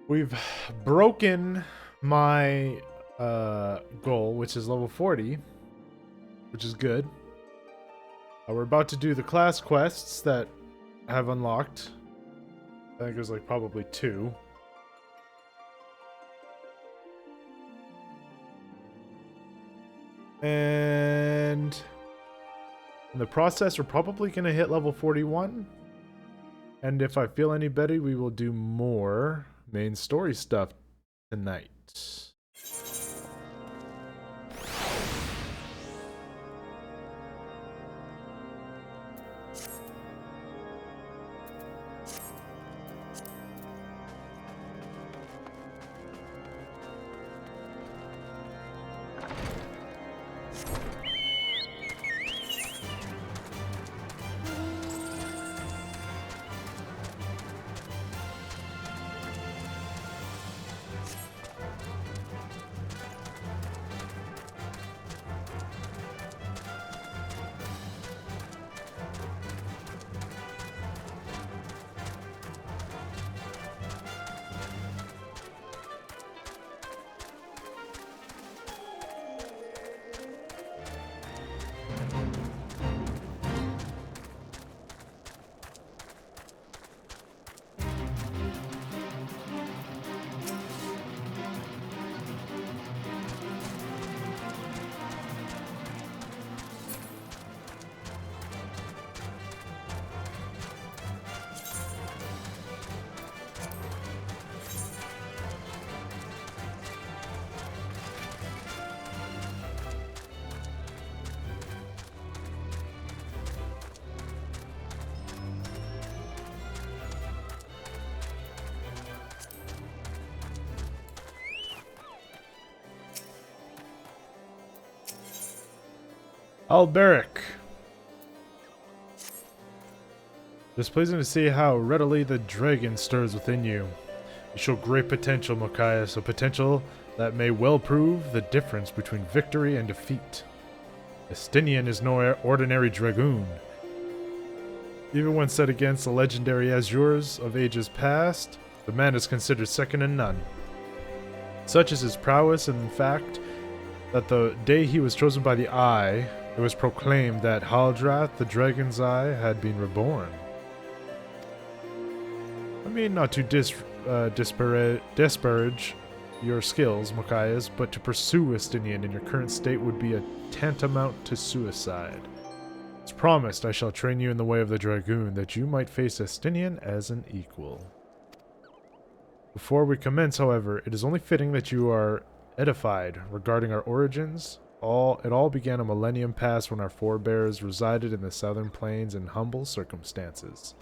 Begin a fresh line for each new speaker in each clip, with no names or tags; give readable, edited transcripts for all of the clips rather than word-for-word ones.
We've broken my goal, which is level 40, which is good. We're about to do the class quests that have unlocked. I think there's like probably 2. And in the process, we're probably going to hit level 41. And if I feel any better, we will do more main story stuff tonight. Alberic. It is pleasing to see how readily the dragon stirs within you. You show great potential, MochaMassiah, so potential that may well prove the difference between victory and defeat. Estinian is no ordinary dragoon. Even when set against the legendary Azures of ages past, the man is considered second to none. Such is his prowess, in fact, that the day he was chosen by the Eye, it was proclaimed that Haldrath, the Dragon's Eye, had been reborn. I mean, not to disparage your skills, MochaMassiah, but to pursue Estinian in your current state would be a tantamount to suicide. As promised, I shall train you in the way of the Dragoon, that you might face Estinian as an equal. Before we commence, however, it is only fitting that you are edified regarding our origins. It all began a millennium past when our forebears resided in the southern plains in humble circumstances.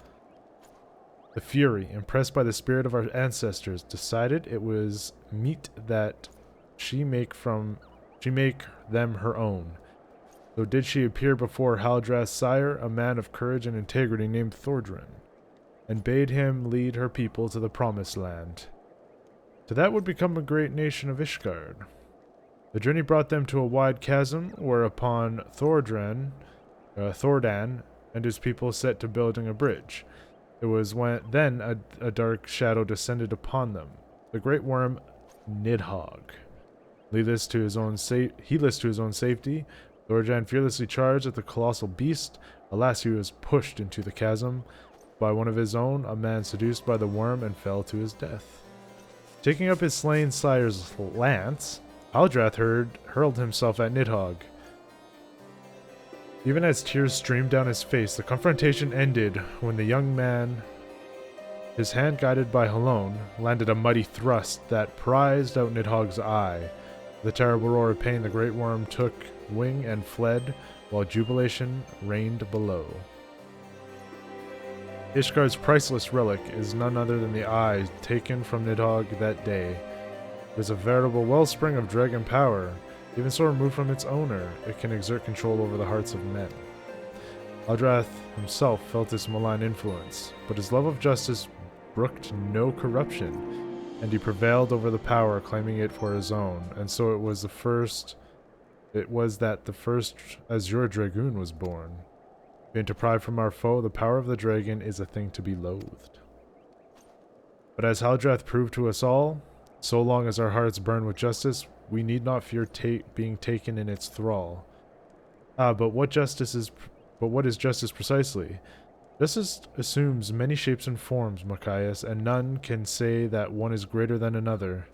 The Fury, impressed by the spirit of our ancestors, decided it was meet that she make them her own. So did she appear before Haldrath's sire, a man of courage and integrity named Thordran, and bade him lead her people to the promised land. To that would become a great nation of Ishgard. The journey brought them to a wide chasm, whereupon Thordan and his people set to building a bridge. It was then a dark shadow descended upon them. The great worm Nidhogg. Heedless to his own safety, Thordan fearlessly charged at the colossal beast. Alas, he was pushed into the chasm by one of his own, a man seduced by the worm, and fell to his death. Taking up his slain sire's lance, Haldrath hurled himself at Nidhogg. Even as tears streamed down his face, the confrontation ended when the young man, his hand guided by Halone, landed a mighty thrust that prized out Nidhogg's eye. With a terrible roar of pain, the great worm took wing and fled, while jubilation reigned below. Ishgard's priceless relic is none other than the eye taken from Nidhogg that day. It is a veritable wellspring of dragon power. Even so removed from its owner, it can exert control over the hearts of men. Haldrath himself felt its malign influence, but his love of justice brooked no corruption, and he prevailed over the power, claiming it for his own, and so it was the first It was that the first Azure Dragoon was born. Being deprived from our foe, the power of the dragon is a thing to be loathed. But as Haldrath proved to us all, so long as our hearts burn with justice, we need not fear being taken in its thrall. But what is justice precisely? Justice assumes many shapes and forms, Machias, and none can say that one is greater than another.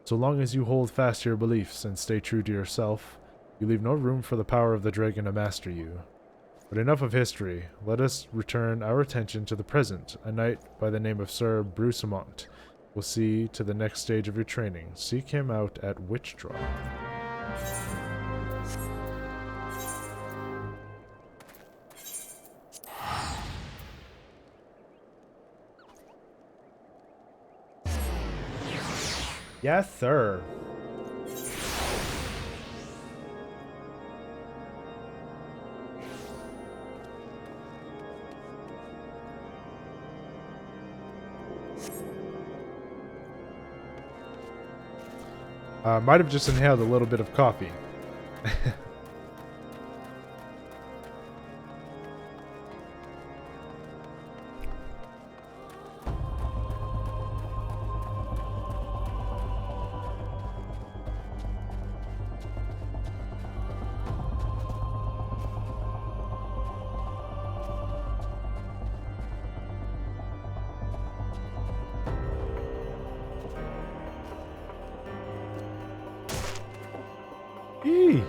So long as you hold fast to your beliefs and stay true to yourself, you leave no room for the power of the dragon to master you. But enough of history. Let us return our attention to the present. A knight by the name of Sir Brucemont will see to the next stage of your training. Seek him out at Witchdraw. Yes, sir. Might have just inhaled a little bit of coffee. Eee.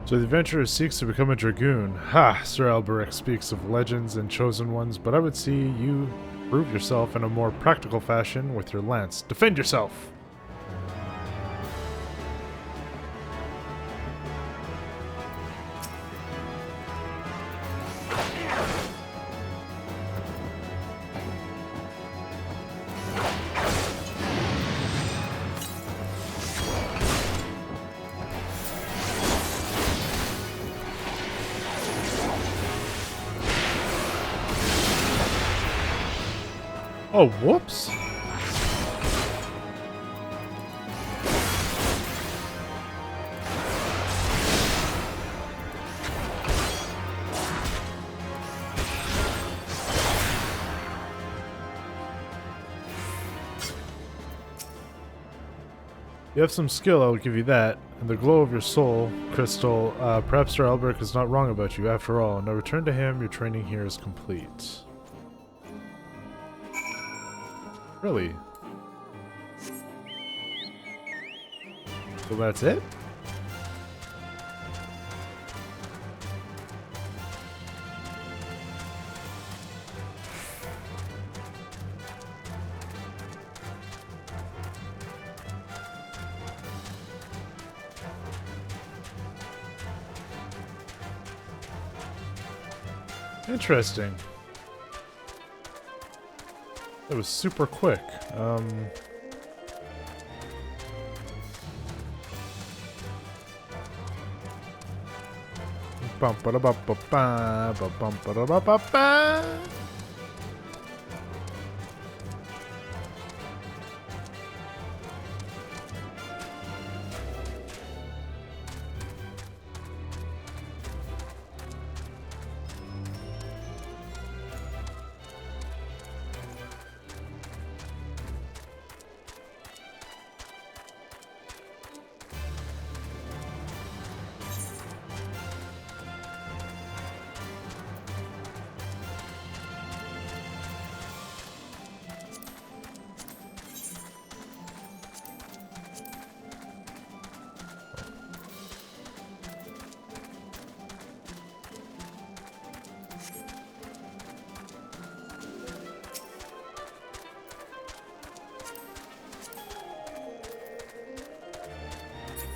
So the adventurer seeks to become a dragoon. Ha! Sir Alberic speaks of legends and chosen ones, but I would see you prove yourself in a more practical fashion with your lance. Defend yourself! Oh, whoops. You have some skill, I'll give you that. And the glow of your soul, Crystal, perhaps Sir Alberic is not wrong about you after all. Now return to him, your training here is complete. Really? So that's it? Interesting. That was super quick. Bum ba da ba ba ba ba bum ba da ba ba ba.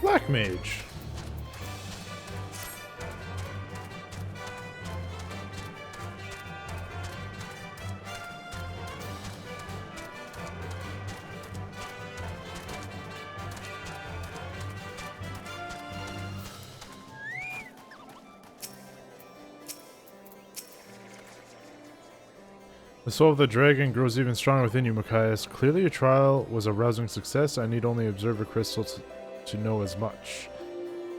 Black Mage. The soul of the dragon grows even stronger within you, MochaMassiah. Clearly your trial was a rousing success. I need only observe a crystal to know as much.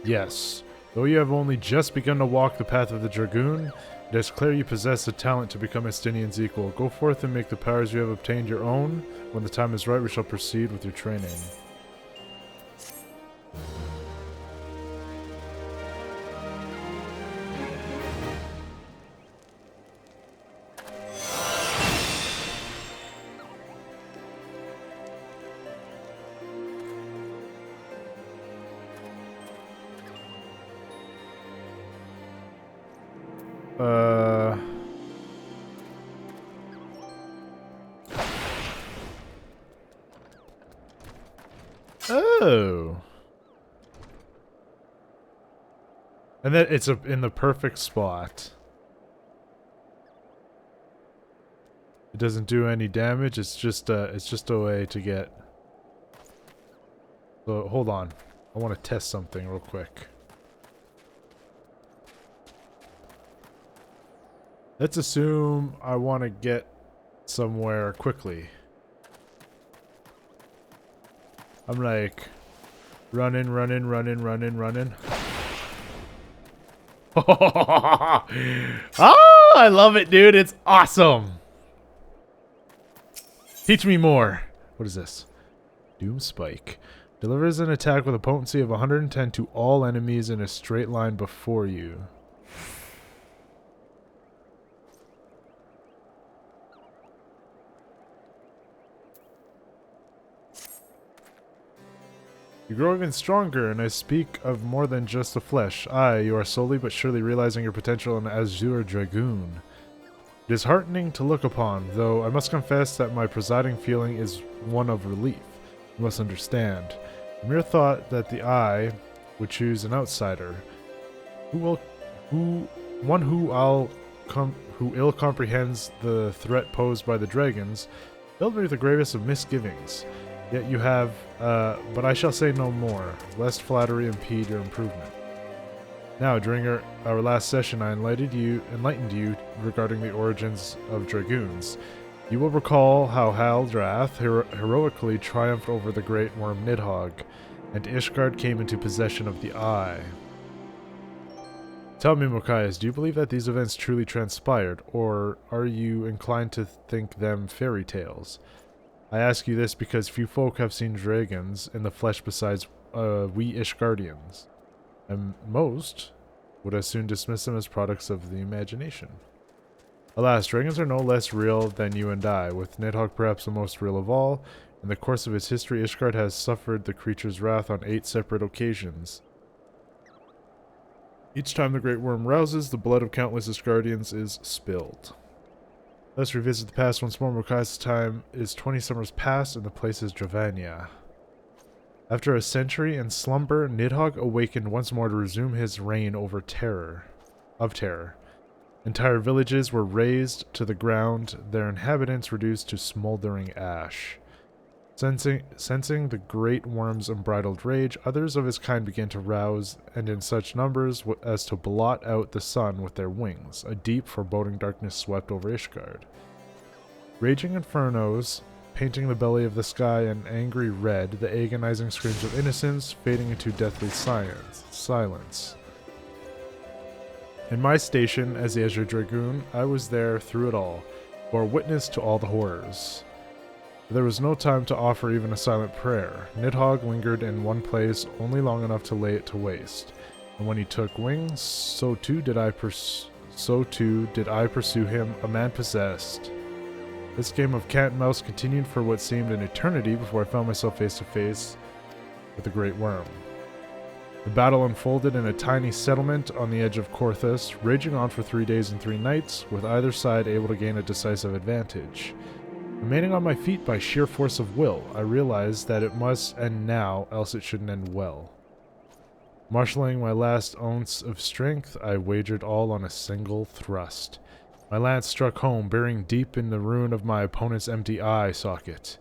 Yes. Though you have only just begun to walk the path of the Dragoon, it is clear you possess the talent to become Estinian's equal. Go forth and make the powers you have obtained your own. When the time is right, we shall proceed with your training. Oh. And then it's in the perfect spot. It doesn't do any damage. It's just a way to get. So hold on. I want to test something real quick. Let's assume I want to get somewhere quickly. I'm like running. Oh, I love it, dude. It's awesome. Teach me more. What is this? Doom Spike. Delivers an attack with a potency of 110 to all enemies in a straight line before you. You grow even stronger, and I speak of more than just the flesh. Aye, you are slowly but surely realizing your potential in Azure Dragoon. It is heartening to look upon, though I must confess that my presiding feeling is one of relief. You must understand. The mere thought that the eye would choose an outsider, who ill comprehends the threat posed by the dragons, filled me with the gravest of misgivings. Yet you have, but I shall say no more, lest flattery impede your improvement. Now, during our last session, I enlightened you regarding the origins of dragoons. You will recall how Haldrath heroically triumphed over the great worm Nidhogg, and Ishgard came into possession of the Eye. Tell me, MochaMassiah, do you believe that these events truly transpired, or are you inclined to think them fairy tales? I ask you this because few folk have seen dragons in the flesh besides we Ishgardians, and most would as soon dismiss them as products of the imagination. Alas, dragons are no less real than you and I, with Nidhogg perhaps the most real of all. In the course of its history, Ishgard has suffered the creature's wrath on 8 separate occasions. Each time the great worm rouses, the blood of countless Ishgardians is spilled. Let's revisit the past once more. MochaMassiah's time is 20 summers past, and the place is Dravania. After a century in slumber, Nidhogg awakened once more to resume his reign over terror. Entire villages were razed to the ground, their inhabitants reduced to smoldering ash. Sensing the great worm's unbridled rage, others of his kind began to rouse, and in such numbers as to blot out the sun with their wings. A deep, foreboding darkness swept over Ishgard. Raging infernos, painting the belly of the sky an angry red, the agonizing screams of innocence fading into deathly silence. In my station as the Azure Dragoon, I was there through it all, bore witness to all the horrors. There was no time to offer even a silent prayer. Nidhogg lingered in one place only long enough to lay it to waste, and when he took wings, so too did I pursue him, a man possessed. This game of cat and mouse continued for what seemed an eternity before I found myself face to face with the great worm. The battle unfolded in a tiny settlement on the edge of Korthus, raging on for 3 days and 3 nights, with either side able to gain a decisive advantage. Remaining on my feet by sheer force of will, I realized that it must end now, else it shouldn't end well. Marshalling my last ounce of strength, I wagered all on a single thrust. My lance struck home, burying deep in the ruin of my opponent's empty eye socket.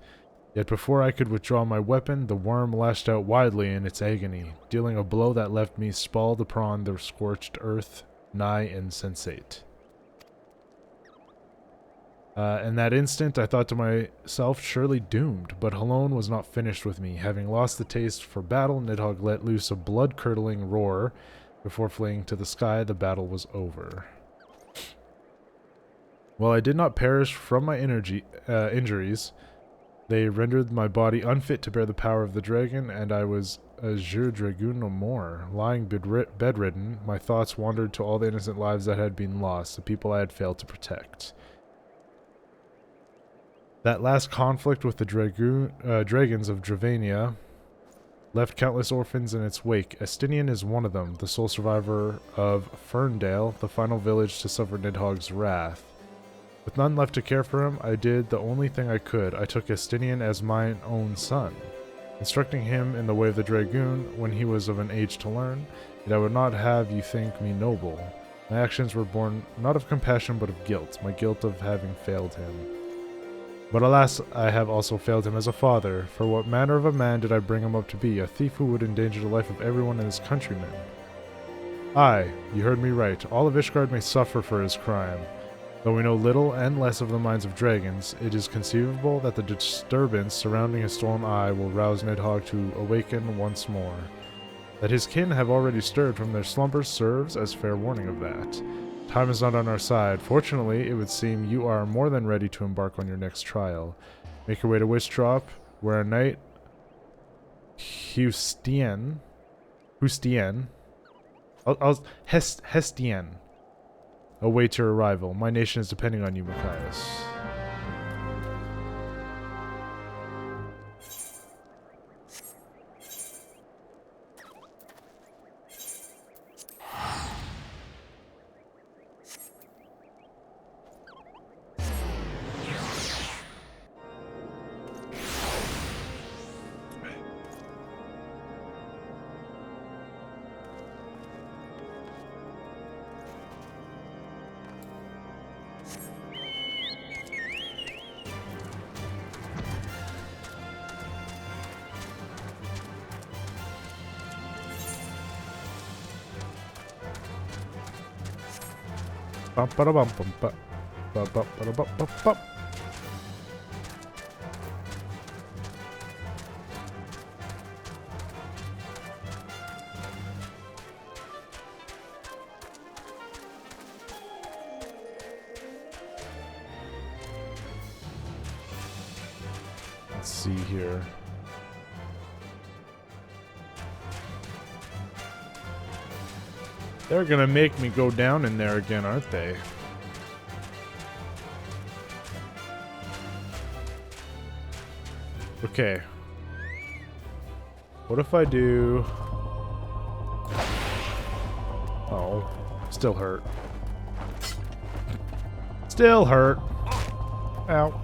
Yet before I could withdraw my weapon, the worm lashed out widely in its agony, dealing a blow that left me sprawled upon the scorched earth, nigh insensate. In that instant, I thought to myself, surely doomed, but Halone was not finished with me. Having lost the taste for battle, Nidhogg let loose a blood-curdling roar. Before fleeing to the sky, the battle was over. While I did not perish from my injuries, they rendered my body unfit to bear the power of the dragon, and I was a Jure Dragoon no more. Lying bedridden, my thoughts wandered to all the innocent lives that had been lost, the people I had failed to protect. That last conflict with the dragons of Dravania left countless orphans in its wake. Estinian is one of them, the sole survivor of Ferndale, the final village to suffer Nidhogg's wrath. With none left to care for him, I did the only thing I could. I took Estinian as mine own son, instructing him in the way of the dragoon when he was of an age to learn. Yet I would not have you think me noble. My actions were born not of compassion but of guilt, my guilt of having failed him. But alas, I have also failed him as a father, for what manner of a man did I bring him up to be, a thief who would endanger the life of everyone in his countrymen? Aye, you heard me right, all of Ishgard may suffer for his crime. Though we know little and less of the minds of dragons, it is conceivable that the disturbance surrounding his stolen eye will rouse Nidhogg to awaken once more. That his kin have already stirred from their slumbers serves as fair warning of that. Time is not on our side. Fortunately, it would seem you are more than ready to embark on your next trial. Make your way to Wistrop, where a knight Hestien awaits your arrival. My nation is depending on you, Machias. Bum ba bum bum ba ba ba ba ba ba ba. Let's see here. They're gonna make me go down in there again, aren't they? Okay. What if I do... Oh. Still hurt. Still hurt. Ow.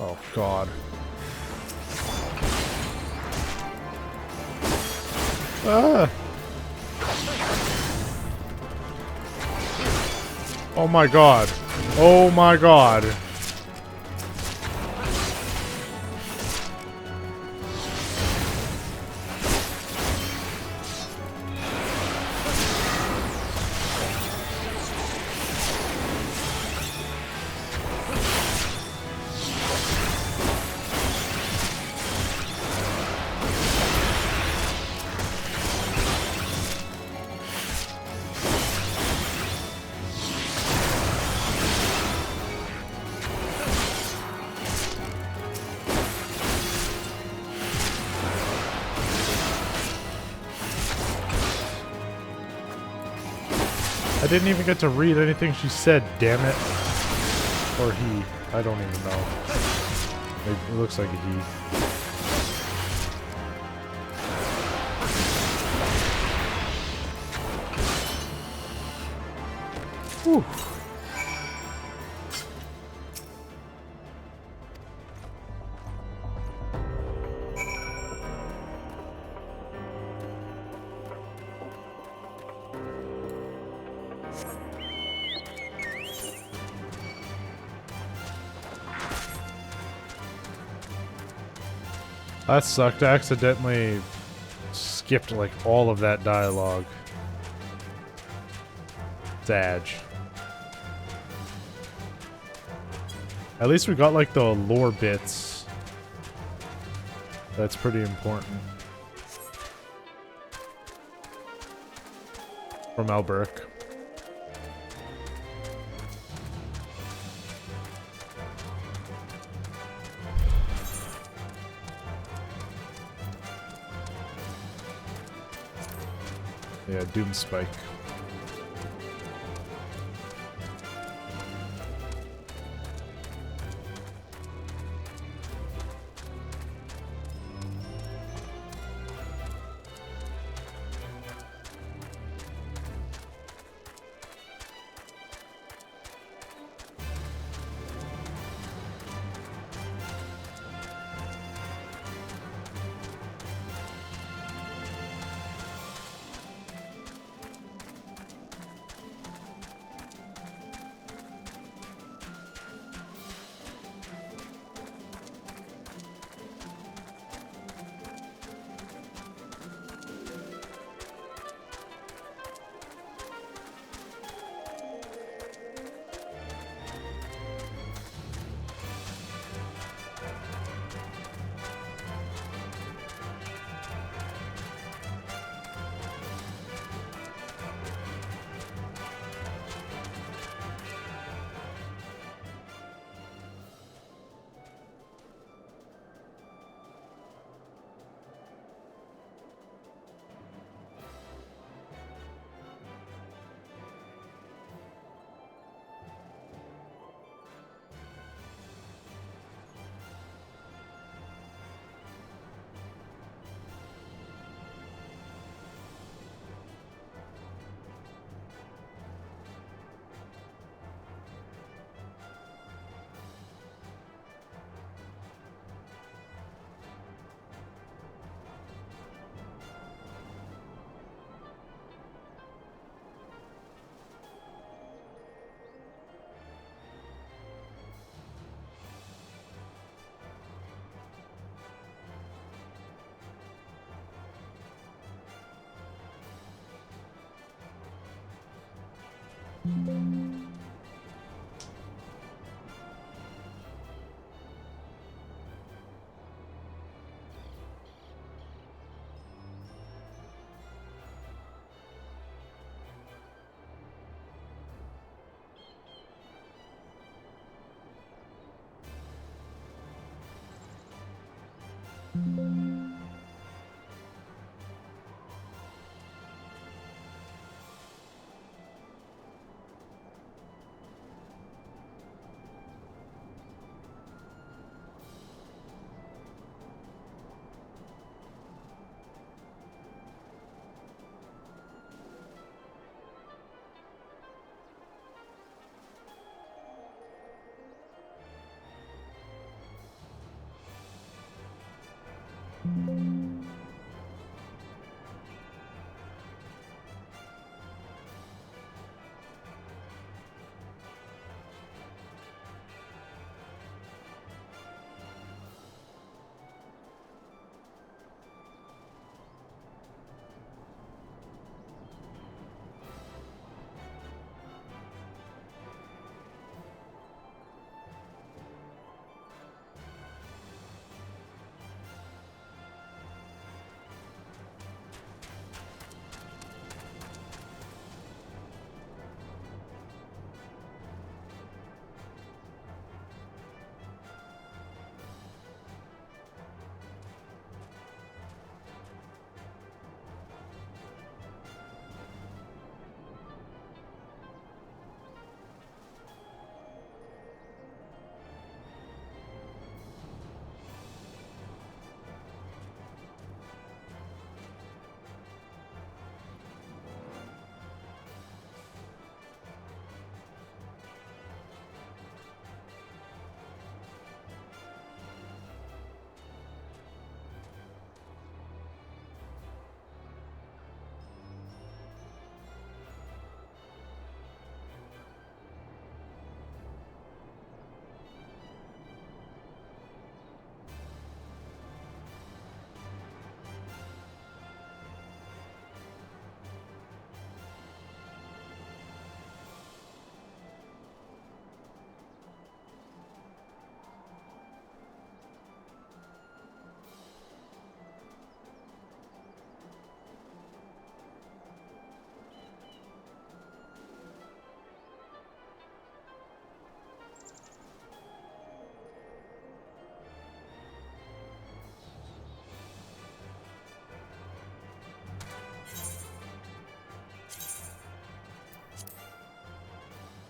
Oh, God. Ah! Oh my God. Oh my God. I didn't even get to read anything she said, damn it. Or he. I don't even know. It looks like a he. Whew. That sucked. I accidentally skipped like all of that dialogue. Dodge. At least we got like the lore bits. That's pretty important. From Alberic. Yeah, Doom Spike.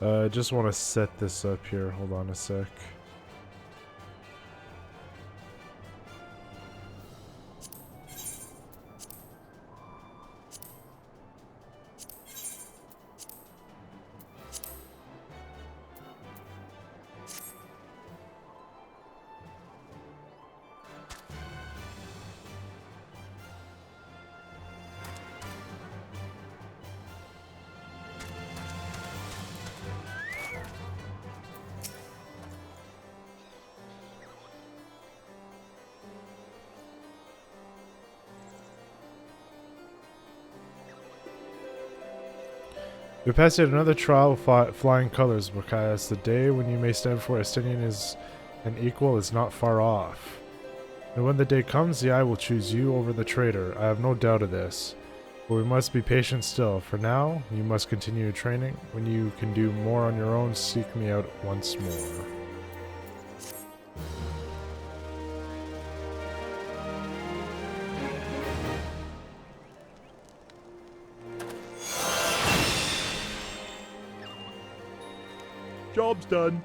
I just want to set this up here. Hold on a sec. We passed yet another trial of flying colors, Machias. The day when you may stand before Estinian is an equal is not far off. And when the day comes, the eye will choose you over the traitor. I have no doubt of this. But we must be patient still. For now, you must continue training. When you can do more on your own, seek me out once more.
Job's done.